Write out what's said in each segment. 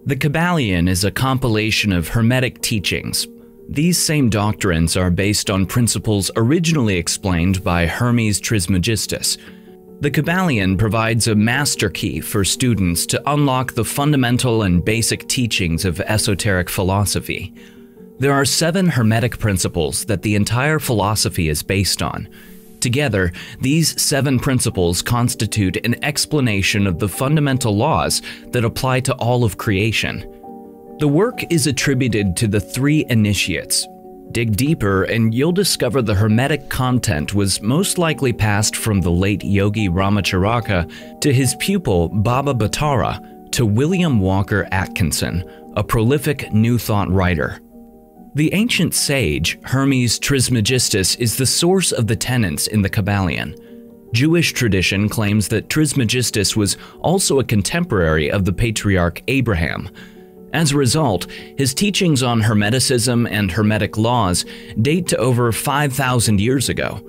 The Kybalion is a compilation of Hermetic teachings. These same doctrines are based on principles originally explained by Hermes Trismegistus. The Kybalion provides a master key for students to unlock the fundamental and basic teachings of esoteric philosophy. There are 7 Hermetic principles that the entire philosophy is based on. Together, these 7 principles constitute an explanation of the fundamental laws that apply to all of creation. The work is attributed to the 3 initiates. Dig deeper and you'll discover the Hermetic content was most likely passed from the late Yogi Ramacharaka to his pupil Baba Bhattara to William Walker Atkinson, a prolific New Thought writer. The ancient sage, Hermes Trismegistus, is the source of the tenets in the Kybalion. Jewish tradition claims that Trismegistus was also a contemporary of the patriarch Abraham. As a result, his teachings on Hermeticism and Hermetic laws date to over 5,000 years ago.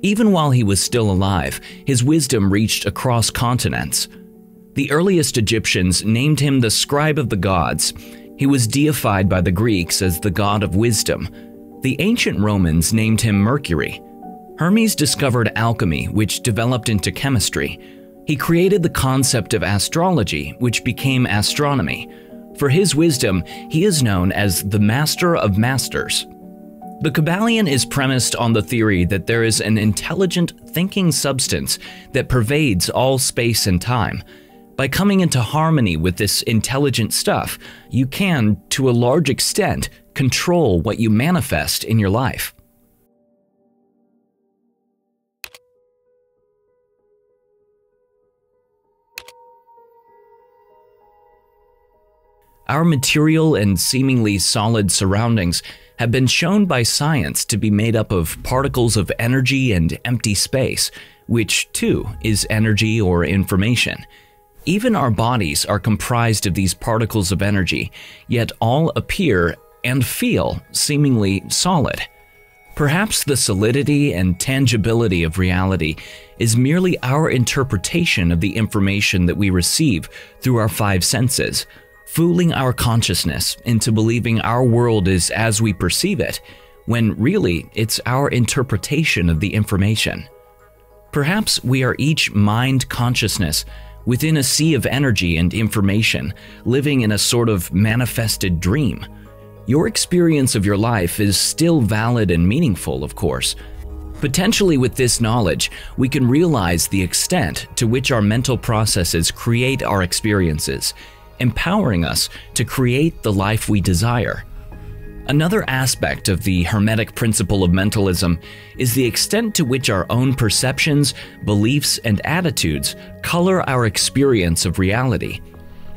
Even while he was still alive, his wisdom reached across continents. The earliest Egyptians named him the scribe of the gods. He was deified by the Greeks as the god of wisdom. The ancient Romans named him Mercury. Hermes discovered alchemy, which developed into chemistry. He created the concept of astrology, which became astronomy. For his wisdom, he is known as the Master of Masters. The Kybalion is premised on the theory that there is an intelligent, thinking substance that pervades all space and time. By coming into harmony with this intelligent stuff, you can, to a large extent, control what you manifest in your life. Our material and seemingly solid surroundings have been shown by science to be made up of particles of energy and empty space, which, too, is energy or information. Even our bodies are comprised of these particles of energy, yet all appear and feel seemingly solid. Perhaps the solidity and tangibility of reality is merely our interpretation of the information that we receive through our 5 senses, fooling our consciousness into believing our world is as we perceive it, when really it's our interpretation of the information. Perhaps we are each mind consciousness within a sea of energy and information, living in a sort of manifested dream. Your experience of your life is still valid and meaningful, of course. Potentially with this knowledge, we can realize the extent to which our mental processes create our experiences, empowering us to create the life we desire. Another aspect of the Hermetic principle of mentalism is the extent to which our own perceptions, beliefs, and attitudes color our experience of reality.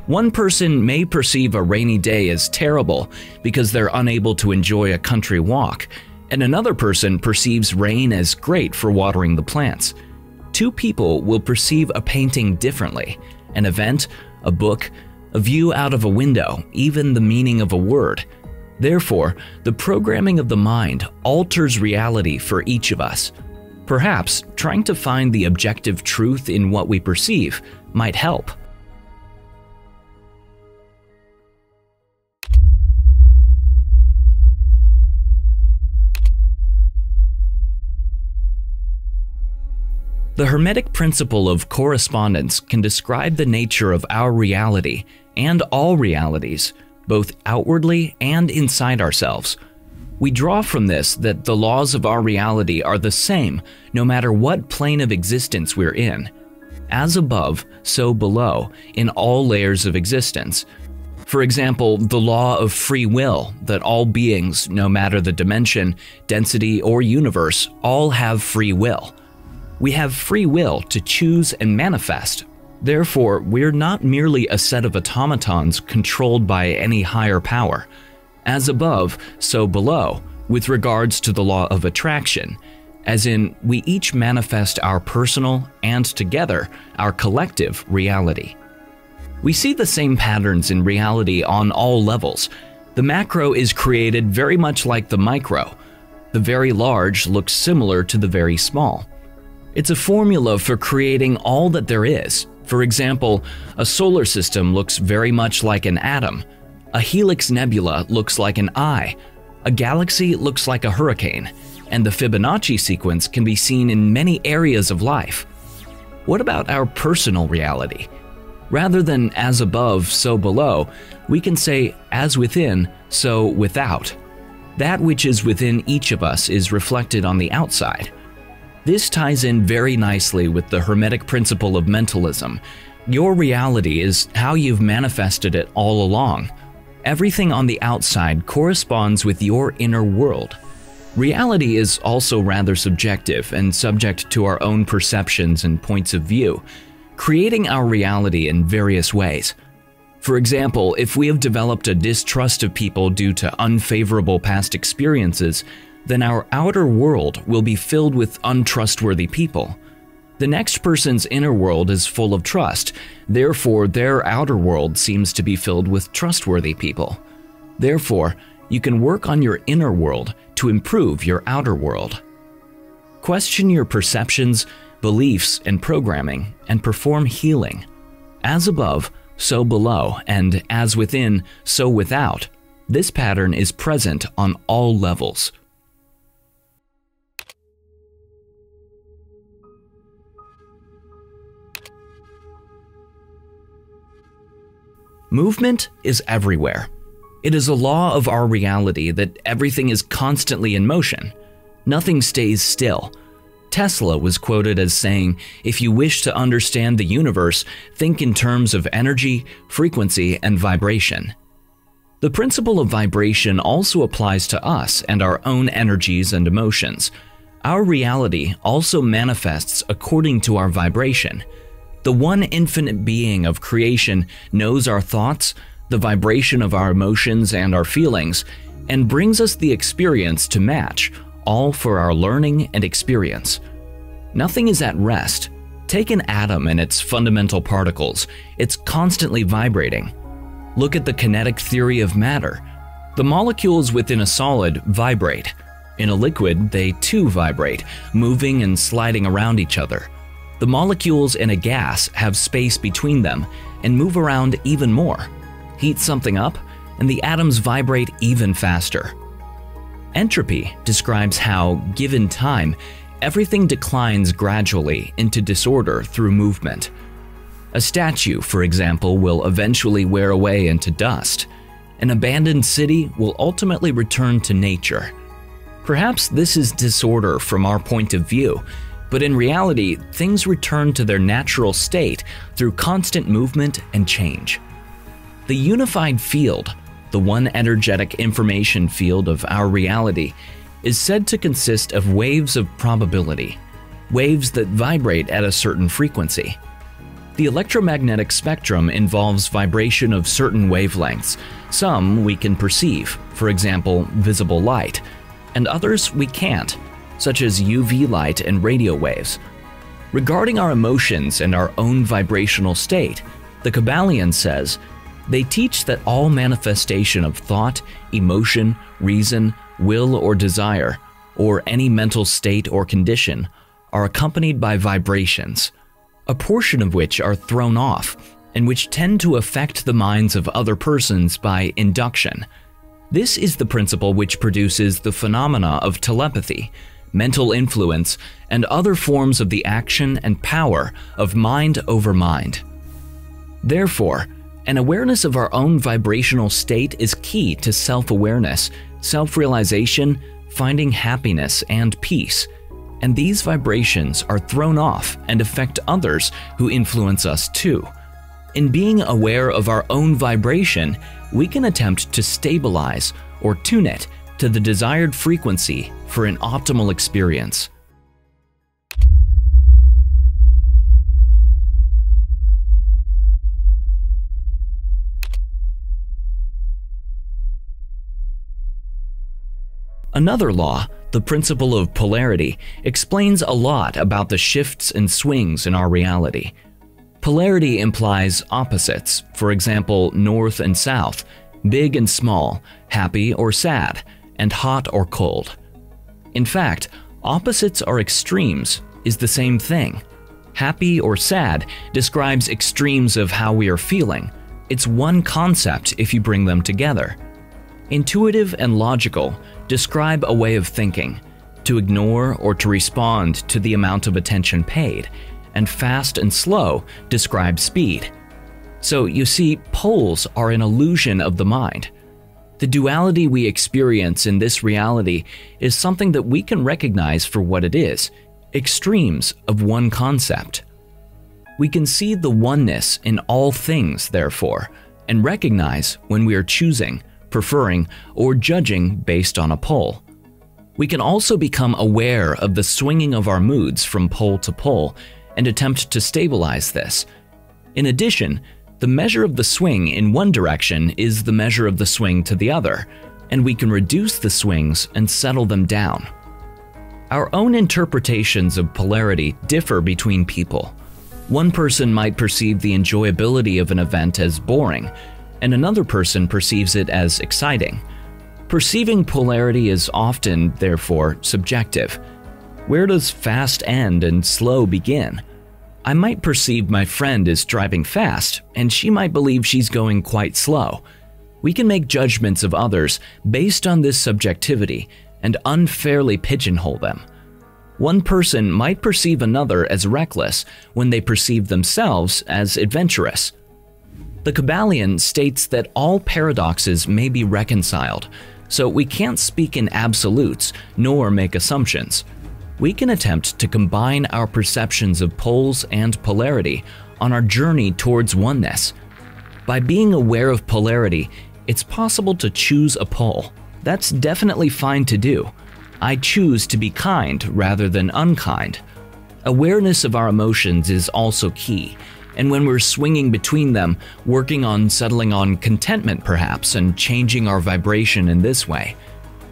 One person may perceive a rainy day as terrible because they're unable to enjoy a country walk, and another person perceives rain as great for watering the plants. 2 people will perceive a painting differently, an event, a book, a view out of a window, even the meaning of a word. Therefore, the programming of the mind alters reality for each of us. Perhaps trying to find the objective truth in what we perceive might help. The Hermetic principle of correspondence can describe the nature of our reality and all realities, both outwardly and inside ourselves. We draw from this that the laws of our reality are the same no matter what plane of existence we're in. As above, so below, in all layers of existence. For example, the law of free will, that all beings, no matter the dimension, density, or universe, all have free will. We have free will to choose and manifest. Therefore, we're not merely a set of automatons controlled by any higher power. As above, so below, with regards to the law of attraction, as in, we each manifest our personal and, together, our collective reality. We see the same patterns in reality on all levels. The macro is created very much like the micro. The very large looks similar to the very small. It's a formula for creating all that there is, For example, a solar system looks very much like an atom. A helix nebula looks like an eye. A galaxy looks like a hurricane. And the Fibonacci sequence can be seen in many areas of life. What about our personal reality? Rather than as above, so below, we can say as within, so without. That which is within each of us is reflected on the outside. This ties in very nicely with the Hermetic principle of mentalism. Your reality is how you've manifested it all along. Everything on the outside corresponds with your inner world. Reality is also rather subjective and subject to our own perceptions and points of view, creating our reality in various ways. For example, if we have developed a distrust of people due to unfavorable past experiences, then our outer world will be filled with untrustworthy people. The next person's inner world is full of trust, therefore their outer world seems to be filled with trustworthy people. Therefore, you can work on your inner world to improve your outer world. Question your perceptions, beliefs, and programming, and perform healing. As above, so below, and as within, so without. This pattern is present on all levels. Movement is everywhere. It is a law of our reality that everything is constantly in motion. Nothing stays still. Tesla was quoted as saying, "If you wish to understand the universe, think in terms of energy, frequency, and vibration." The principle of vibration also applies to us and our own energies and emotions. Our reality also manifests according to our vibration. The one infinite being of creation knows our thoughts, the vibration of our emotions and our feelings, and brings us the experience to match, all for our learning and experience. Nothing is at rest. Take an atom and its fundamental particles. It's constantly vibrating. Look at the kinetic theory of matter. The molecules within a solid vibrate. In a liquid, they too vibrate, moving and sliding around each other. The molecules in a gas have space between them and move around even more. Heat something up, and the atoms vibrate even faster. Entropy describes how, given time, everything declines gradually into disorder through movement. A statue, for example, will eventually wear away into dust. An abandoned city will ultimately return to nature. Perhaps this is disorder from our point of view, but in reality, things return to their natural state through constant movement and change. The unified field, the one energetic information field of our reality, is said to consist of waves of probability, waves that vibrate at a certain frequency. The electromagnetic spectrum involves vibration of certain wavelengths. Some we can perceive, for example, visible light, and others we can't, such as UV light and radio waves. Regarding our emotions and our own vibrational state, the Kybalion says, "They teach that all manifestation of thought, emotion, reason, will or desire, or any mental state or condition, are accompanied by vibrations, a portion of which are thrown off, and which tend to affect the minds of other persons by induction. This is the principle which produces the phenomena of telepathy, mental influence, and other forms of the action and power of mind over mind." Therefore, an awareness of our own vibrational state is key to self-awareness, self-realization, finding happiness and peace. And these vibrations are thrown off and affect others who influence us too. In being aware of our own vibration, we can attempt to stabilize or tune it to the desired frequency for an optimal experience. Another law, the principle of polarity, explains a lot about the shifts and swings in our reality. Polarity implies opposites, for example, north and south, big and small, happy or sad, and hot or cold. In fact, opposites or extremes is the same thing. Happy or sad describes extremes of how we are feeling. It's one concept if you bring them together. Intuitive and logical describe a way of thinking, to ignore or to respond to the amount of attention paid, and fast and slow describe speed. So you see, poles are an illusion of the mind. The duality we experience in this reality is something that we can recognize for what it is, extremes of one concept. We can see the oneness in all things, therefore, and recognize when we are choosing, preferring, or judging based on a pole. We can also become aware of the swinging of our moods from pole to pole and attempt to stabilize this. In addition, the measure of the swing in one direction is the measure of the swing to the other, and we can reduce the swings and settle them down. Our own interpretations of polarity differ between people. One person might perceive the enjoyability of an event as boring, and another person perceives it as exciting. Perceiving polarity is often, therefore, subjective. Where does fast end and slow begin? I might perceive my friend is driving fast, and she might believe she's going quite slow. We can make judgments of others based on this subjectivity and unfairly pigeonhole them. One person might perceive another as reckless when they perceive themselves as adventurous. The Kybalion states that all paradoxes may be reconciled, so we can't speak in absolutes nor make assumptions. We can attempt to combine our perceptions of poles and polarity on our journey towards oneness. By being aware of polarity, it's possible to choose a pole. That's definitely fine to do. I choose to be kind rather than unkind. Awareness of our emotions is also key, and when we're swinging between them, working on settling on contentment perhaps and changing our vibration in this way.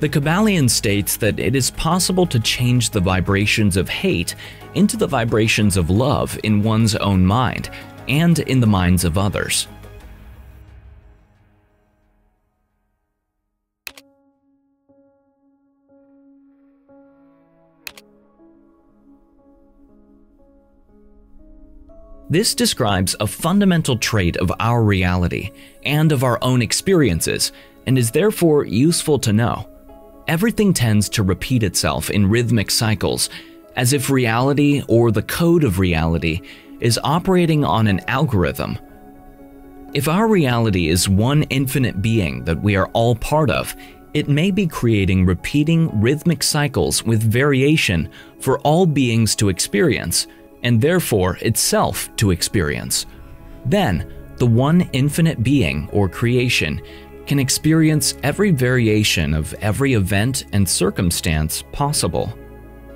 The Kybalion states that it is possible to change the vibrations of hate into the vibrations of love in one's own mind and in the minds of others. This describes a fundamental trait of our reality and of our own experiences, and is therefore useful to know. Everything tends to repeat itself in rhythmic cycles, as if reality or the code of reality is operating on an algorithm. If our reality is one infinite being that we are all part of, it may be creating repeating rhythmic cycles with variation for all beings to experience, and therefore itself to experience. Then, the one infinite being or creation can experience every variation of every event and circumstance possible.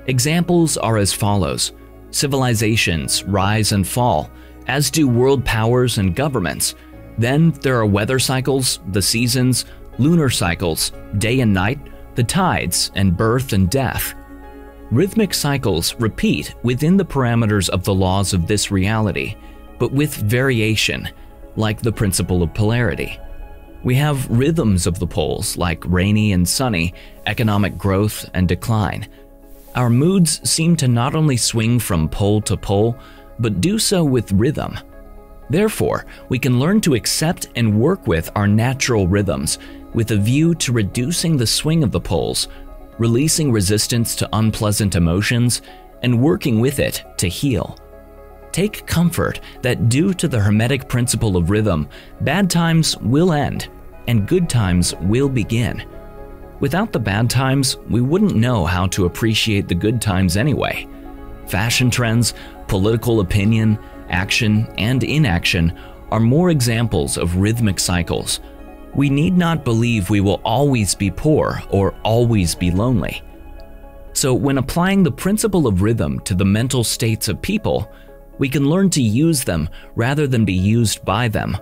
Examples are as follows. Civilizations rise and fall, as do world powers and governments. Then there are weather cycles, the seasons, lunar cycles, day and night, the tides, and birth and death. Rhythmic cycles repeat within the parameters of the laws of this reality, but with variation, like the principle of polarity. We have rhythms of the poles like rainy and sunny, economic growth and decline. Our moods seem to not only swing from pole to pole, but do so with rhythm. Therefore, we can learn to accept and work with our natural rhythms with a view to reducing the swing of the poles, releasing resistance to unpleasant emotions, and working with it to heal. Take comfort that due to the Hermetic principle of rhythm, bad times will end and good times will begin. Without the bad times, we wouldn't know how to appreciate the good times anyway. Fashion trends, political opinion, action, and inaction are more examples of rhythmic cycles. We need not believe we will always be poor or always be lonely. So when applying the principle of rhythm to the mental states of people, we can learn to use them rather than be used by them.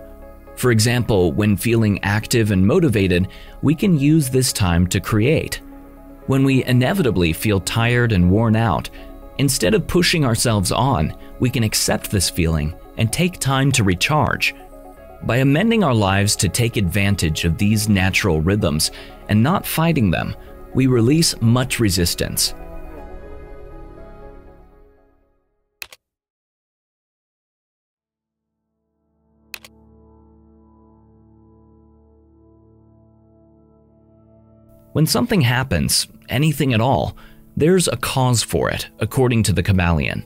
For example, when feeling active and motivated, we can use this time to create. When we inevitably feel tired and worn out, instead of pushing ourselves on, we can accept this feeling and take time to recharge. By amending our lives to take advantage of these natural rhythms and not fighting them, we release much resistance. When something happens, anything at all, there's a cause for it, according to the Kybalion.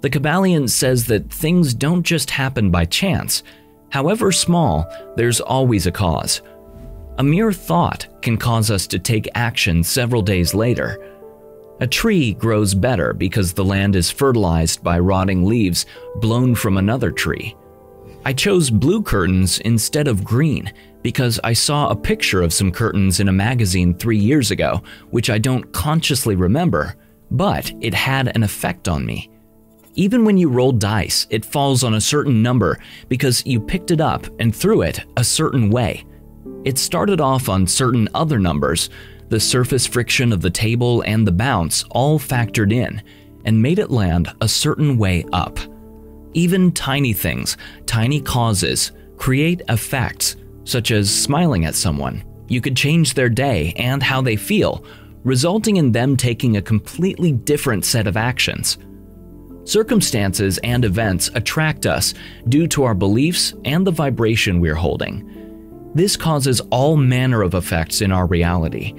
The Kybalion says that things don't just happen by chance. However small, there's always a cause. A mere thought can cause us to take action several days later. A tree grows better because the land is fertilized by rotting leaves blown from another tree. I chose blue curtains instead of green because I saw a picture of some curtains in a magazine 3 years ago, which I don't consciously remember, but it had an effect on me. Even when you roll dice, it falls on a certain number because you picked it up and threw it a certain way. It started off on certain other numbers. The surface friction of the table and the bounce all factored in and made it land a certain way up. Even tiny things, tiny causes, create effects, such as smiling at someone. You could change their day and how they feel, resulting in them taking a completely different set of actions. Circumstances and events attract us due to our beliefs and the vibration we're holding. This causes all manner of effects in our reality.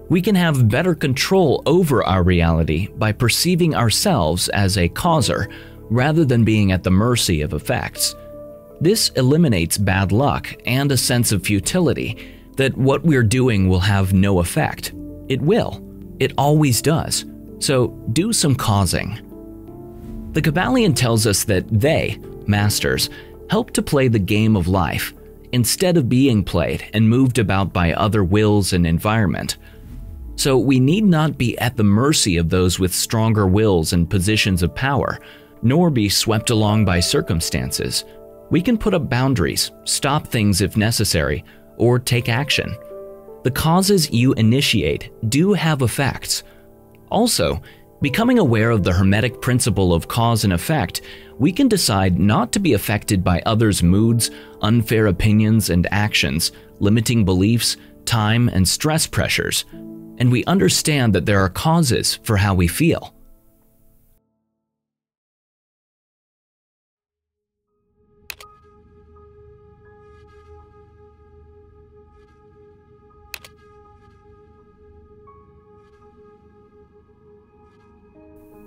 We can have better control over our reality by perceiving ourselves as a causer rather than being at the mercy of effects. This eliminates bad luck and a sense of futility that what we're doing will have no effect. It will. It always does. So do some causing. The Kybalion tells us that they, masters, help to play the game of life instead of being played and moved about by other wills and environment. So we need not be at the mercy of those with stronger wills and positions of power, nor be swept along by circumstances. We can put up boundaries, stop things if necessary, or take action. The causes you initiate do have effects. Also, becoming aware of the Hermetic principle of cause and effect, we can decide not to be affected by others' moods, unfair opinions and actions, limiting beliefs, time and stress pressures, and we understand that there are causes for how we feel.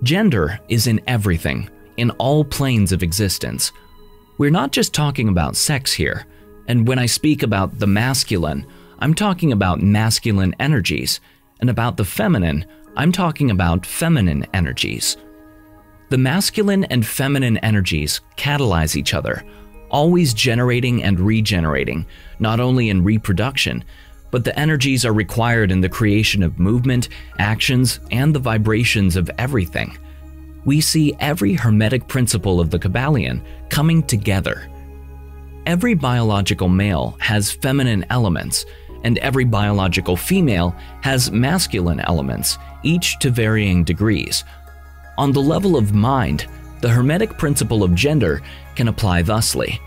Gender is in everything, in all planes of existence. We're not just talking about sex here, and when I speak about the masculine, I'm talking about masculine energies, and about the feminine, I'm talking about feminine energies. The masculine and feminine energies catalyze each other, always generating and regenerating, not only in reproduction, but the energies are required in the creation of movement, actions, and the vibrations of everything. We see every Hermetic principle of the Kybalion coming together. Every biological male has feminine elements, and every biological female has masculine elements, each to varying degrees. On the level of mind, the Hermetic principle of gender can apply thusly.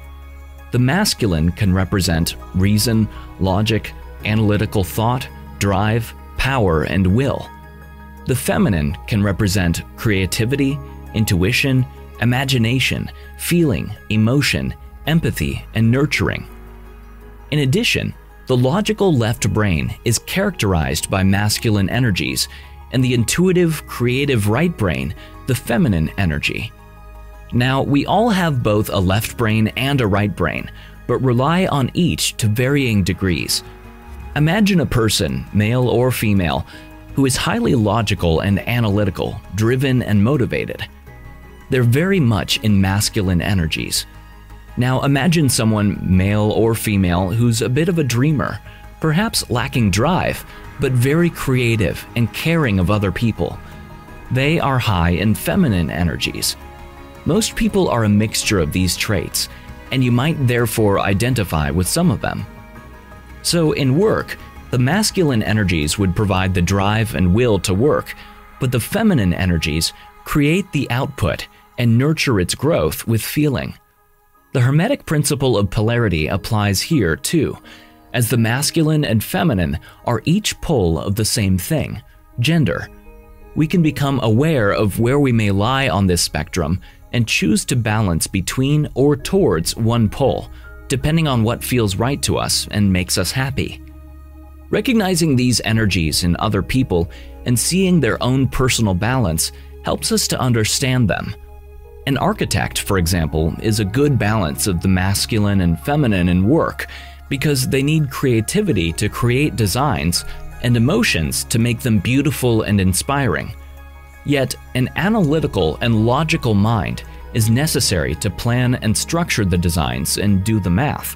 The masculine can represent reason, logic, analytical thought, drive, power, and will. The feminine can represent creativity, intuition, imagination, feeling, emotion, empathy, and nurturing. In addition, the logical left brain is characterized by masculine energies, and the intuitive, creative right brain, the feminine energy. Now, we all have both a left brain and a right brain, but rely on each to varying degrees. Imagine a person, male or female, who is highly logical and analytical, driven and motivated. They're very much in masculine energies. Now imagine someone, male or female, who's a bit of a dreamer, perhaps lacking drive, but very creative and caring of other people. They are high in feminine energies. Most people are a mixture of these traits, and you might therefore identify with some of them. So in work, the masculine energies would provide the drive and will to work, but the feminine energies create the output and nurture its growth with feeling. The Hermetic principle of polarity applies here too, as the masculine and feminine are each pole of the same thing, gender. We can become aware of where we may lie on this spectrum and choose to balance between or towards one pole, depending on what feels right to us and makes us happy. Recognizing these energies in other people and seeing their own personal balance helps us to understand them. An architect, for example, is a good balance of the masculine and feminine in work because they need creativity to create designs and emotions to make them beautiful and inspiring. Yet, an analytical and logical mind is necessary to plan and structure the designs and do the math.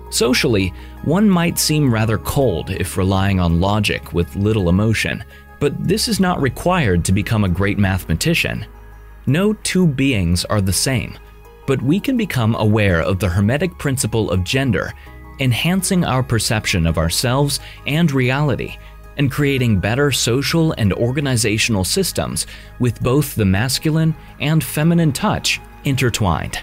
Socially, one might seem rather cold if relying on logic with little emotion, but this is not required to become a great mathematician. No two beings are the same, but we can become aware of the Hermetic principle of gender, enhancing our perception of ourselves and reality, and creating better social and organizational systems with both the masculine and feminine touch intertwined.